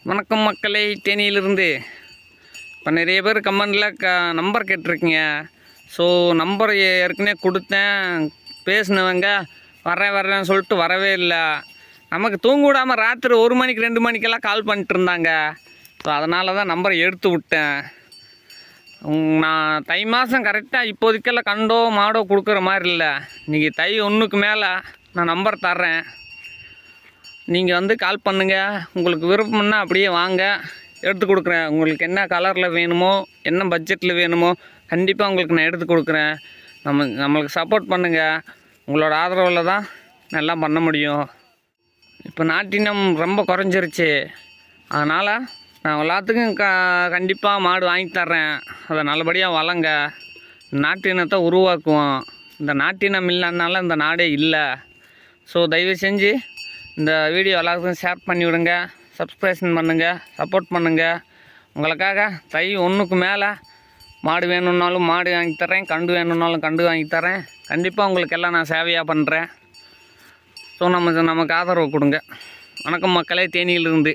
வணக்கம் மக்களை, தேனியிலிருந்து. இப்போ நிறைய பேர் கமெண்டில் நம்பர் கேட்டிருக்கீங்க. ஸோ நம்பர் ஏற்கனவே கொடுத்தேன். பேசினவங்க வரேன்னு சொல்லிட்டு வரவே இல்லை. நமக்கு தூங்க விடாமல் ராத்திரி 1 மணிக்கு 2 மணிக்கெல்லாம் கால் பண்ணிட்டு இருந்தாங்க. ஸோ அதனால தான் நம்பரை எடுத்து விட்டேன். நான் தை மாதம் கரெக்டாக இப்போதைக்கெல்லாம் கண்டோ மாடோ கொடுக்குற மாதிரி இல்லை. இன்றைக்கி தை 1க்கு மேலே நான் நம்பர் தர்றேன். நீங்கள் வந்து கால் பண்ணுங்கள். உங்களுக்கு விருப்பம்னா அப்படியே வாங்க, எடுத்து கொடுக்குறேன். உங்களுக்கு என்ன கலரில் வேணுமோ, என்ன பட்ஜெட்டில் வேணுமோ கண்டிப்பாக உங்களுக்கு நான் எடுத்து கொடுக்குறேன். நம்மளுக்கு சப்போர்ட் பண்ணுங்கள். உங்களோட ஆதரவில் தான் நல்லா பண்ண முடியும். இப்போ நாட்டினம் ரொம்ப குறைஞ்சிருச்சு. அதனால் நான் எல்லாத்துக்கும் கண்டிப்பாக மாடு வாங்கி தர்றேன். அதை நல்லபடியாக வளங்க. நாட்டினத்தை உருவாக்குவோம். இந்த நாட்டினம் இல்லைன்னால இந்த நாடே இல்லை. ஸோ தயவு செஞ்சு இந்த வீடியோ எல்லாத்துக்கும் ஷேர் பண்ணி விடுங்க, சப்ஸ்கிரைப் பண்ணுங்கள், சப்போர்ட் பண்ணுங்கள். உங்களுக்காக தை 1க்கு மேலே மாடு வேணும்னாலும் மாடு வாங்கி தரேன், கண்டு வேணும்னாலும் கண்டு வாங்கி தரேன். கண்டிப்பாக உங்களுக்கு எல்லாம் நான் சேவையாக பண்ணுறேன். ஸோ நமக்கு ஆதரவு கொடுங்க. வணக்கம் மக்களே, தேனியிலிருந்து.